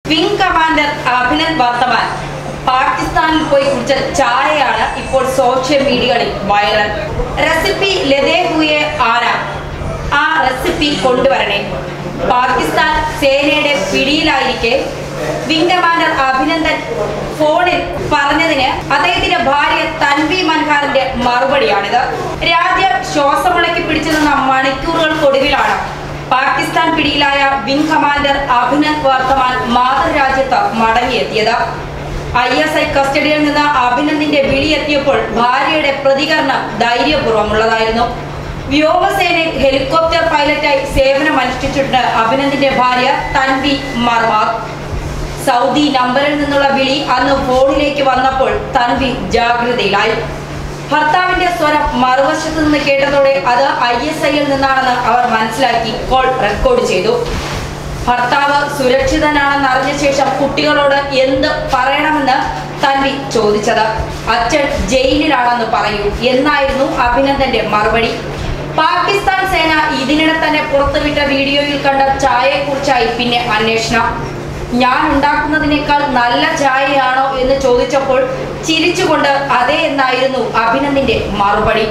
Wing commander Abhinand വർത്തമാൻ പാകിസ്ഥാനിൽ പോയി കുടിച്ച ചായയാണ് ഇപ്പോൾ സോഷ്യൽ മീഡിയകളിൽ വൈറൽ. റെസിപ്പി ലതേ ഹുയെ ആന, ആ റെസിപ്പി കൊണ്ടുവരണേ. പാകിസ്ഥാൻ സേനയുടെ പിടിയിലായിരിക്കെ വിംഗ് കമാൻഡർ അഭിനന്ദൻ ഫോണിൽ പറഞ്ഞതിന് അദ്ദേഹത്തിന്റെ ഭാര്യ തൻവി മൻഹാറിന്റെ മറുപടിയാണിത്. രാജ്യം ശ്വാസമുളക്കി പിടിച്ചു നിന്ന മണിക്കൂറുകൾക്കൊടുവിലാണ് പാകിസ്ഥാൻ പിടിയിലായ വിംഗ് കമാൻഡർ അഭിനന്ദ് വർത്തമാൻ മാതൃരാജ്യത്ത് മടങ്ങിയെത്തിയത്. ISI കസ്റ്റഡിയിൽ നിന്ന് അഭിനന്ദിന്റെ വിളിയെത്തിയപ്പോൾ ഭാര്യയുടെ പ്രതികരണം ധൈര്യപൂർവ്വമുള്ളതായിരുന്നു. വ്യോമസേനയിൽ ഹെലികോപ്റ്റർ പൈലറ്റായി സേവനമനുഷ്ഠിച്ചിട്ടുണ്ട് അഭിനന്ദിന്റെ ഭാര്യ തൻവി മർമാർ. സൗദി നമ്പറിൽ നിന്നുള്ള വിളി അന്ന് ഫോണിലേക്ക് വന്നപ്പോൾ തൻവി ജാഗ്രതയിലായി. ഭർത്താവിന്റെ സ്വരം മറുവശത്ത് നിന്ന് കേട്ടതോടെ അത് ISIയിൽ നിന്നാണെന്ന് അവർ മനസ്സിലാക്കി കോൾ റെക്കോർഡ് ചെയ്തു. ഭർത്താവ് സുരക്ഷിതനാണെന്ന് അറിഞ്ഞ ശേഷം കുട്ടികളോട് എന്ത് പറയണമെന്ന് തൻവി ചോദിച്ചത്. അച്ഛൻ ജയിലിലാണെന്ന് പറയൂ എന്നായിരുന്നു അഭിനന്ദന്റെ മറുപടി. പാകിസ്ഥാൻ സേന ഇതിനിടെ തന്നെ പുറത്തുവിട്ട വീഡിയോയിൽ കണ്ട ചായയെക്കുറിച്ചായി പിന്നെ അന്വേഷണം. ഞാൻ ഉണ്ടാക്കുന്നതിനേക്കാൾ നല്ല ചായയാണോ എന്ന് ചോദിച്ചപ്പോൾ ചിരിച്ചുകൊണ്ട് അതെ എന്നായിരുന്നു അഭിനന്ദിന്റെ മറുപടി.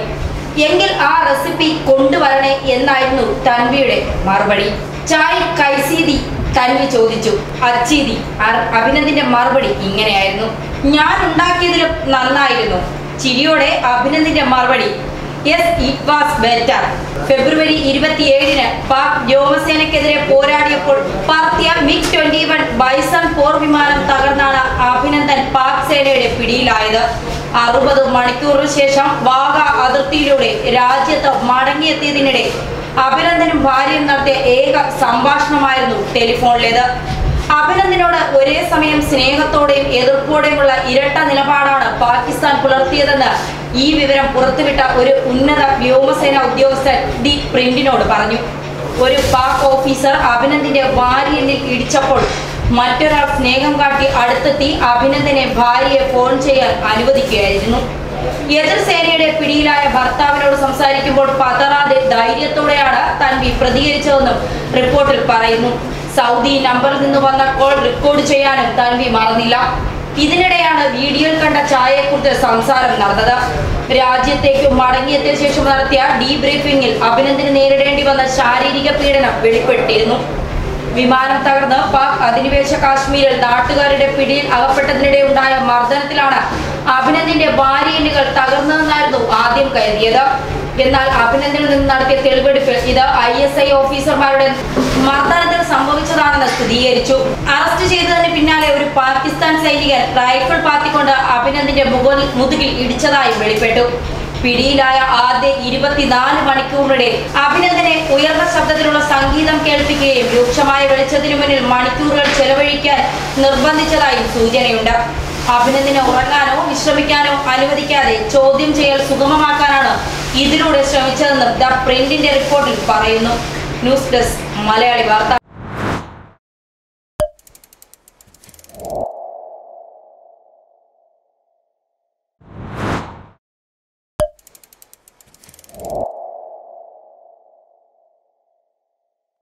എങ്കിൽ ആ റെസിപ്പി കൊണ്ടുവരണേ എന്നായിരുന്നു തൻവിയുടെ മറുപടി. ചായ് കൈസീതി തൻവി ചോദിച്ചു. അച്ചീതി. അഭിനന്ദിന്റെ മറുപടി ഇങ്ങനെയായിരുന്നു, ഞാൻ ഉണ്ടാക്കിയതിലും നന്നായിരുന്നു. ചിരിയോടെ അഭിനന്ദിന്റെ മറുപടി, യെസ് ഇറ്റ് വാസ് ബെറ്റർ. ഫെബ്രുവരി 27-ന് പാക് വ്യോമസേനയ്ക്കെതിരെ പോരാടിയപ്പോൾ പറത്തിയ MiG-21 ബൈസൺ പോർ വിമാനം തകർന്നാണ് അഭിനന്ദൻ പാക് സേനയുടെ പിടിയിലായത്. 60 മണിക്കൂറിന് ശേഷം വാഗ അതിർത്തിയിലൂടെ രാജ്യത്ത് മടങ്ങിയെത്തിയതിനിടെ അഭിനന്ദനും ഭാര്യയും നടത്തിയ ഏക സംഭാഷണമായിരുന്നു ടെലിഫോണിലേത്. അഭിനന്ദനോട് ഒരേ സമയം സ്നേഹത്തോടെയും എതിർപ്പോടെയുമുള്ള ഇരട്ട നിലപാടാണ് പാകിസ്ഥാൻ പുലർത്തിയതെന്ന് ഈ വിവരം പുറത്തുവിട്ട ഒരു ഉന്നത വ്യോമസേന ഉദ്യോഗസ്ഥൻ ദി പ്രിന്റിനോട് പറഞ്ഞു. ഒരു പാക് ഓഫീസർ അഭിനന്ദിന്റെ വാരിയെല്ലിൽ ഇടിച്ചപ്പോൾ മറ്റൊരാൾ സ്നേഹം കാട്ടി അടുത്തെത്തി അഭിനന്ദനെ ഭാര്യയെ ഫോൺ ചെയ്യാൻ അനുവദിക്കുകയായിരുന്നു. എതിർ സേനയുടെ പിടിയിലായ ഭർത്താവിനോട് സംസാരിക്കുമ്പോൾ പതറാതെ ധൈര്യത്തോടെയാണ് തൻവി പ്രതികരിച്ചതെന്നും റിപ്പോർട്ടിൽ പറയുന്നു. സൗദി നമ്പറിൽ നിന്ന് വന്ന കോൾ റെക്കോർഡ് ചെയ്യാനും തൻവി മറന്നില്ല. ഇതിനിടെയാണ് വീഡിയോയിൽ കണ്ട ചായയെക്കുറിച്ച് സംസാരം നടന്നത്. രാജ്യത്തേക്ക് മടങ്ങിയെത്തിയ ശേഷം നടത്തിയ ഡീബ്രീഫിംഗിൽ അഭിനന്ദന് നേരിടേണ്ടി വന്ന ശാരീരിക പീഡനം വെളിപ്പെട്ടിരുന്നു. വിമാനം തകർന്ന് പാക് അധിനിവേശ കാശ്മീരിൽ നാട്ടുകാരുടെ പിടിയിൽ അകപ്പെട്ടതിനിടെ ഉണ്ടായ മർദ്ദനത്തിലാണ് അഭിനന്ദിന്റെ വാരിയെല്ലുകൾ തകർന്നതെന്നായിരുന്നു ആദ്യം കരുതിയത്. എന്നാൽ അഭിനന്ദനിൽ നിന്ന് നടത്തിയ തെളിവെടുപ്പിൽ ഇത് ISI ഓഫീസർമാരുടെ മർദ്ദനത്തിൽ സംഭവിച്ചതാണെന്ന് സ്ഥിരീകരിച്ചു. അറസ്റ്റ് ചെയ്തതിന് പിന്നാലെ ഒരു പാകിസ്ഥാൻ സൈനികൻ റൈഫിൾ പാത്തിക്കൊണ്ട് അഭിനന്ദിന്റെ മുതുകിൽ ഇടിച്ചതായി വെളിപ്പെട്ടു. പിടിയിലായ ആദ്യ 24 മണിക്കൂറിനിടെ അഭിനന്ദനെ ഉയർന്ന ശബ്ദത്തിലുള്ള സംഗീതം കേൾപ്പിക്കുകയും രൂക്ഷമായ വെളിച്ചത്തിനു മുന്നിൽ മണിക്കൂറുകൾ ചെലവഴിക്കാൻ നിർബന്ധിച്ചതായും സൂചനയുണ്ട്. അഭിനന്ദനെ ഉറങ്ങാനോ വിശ്രമിക്കാനോ അനുവദിക്കാതെ ചോദ്യം ചെയ്യൽ സുഗമമാക്കാനാണ് ഇതിലൂടെ ശ്രമിച്ചതെന്നും ദ പ്രിന്റിന്റെ റിപ്പോർട്ടിൽ പറയുന്നു. ന്യൂസ് ഡെസ്ക് മലയാളി വാർത്ത.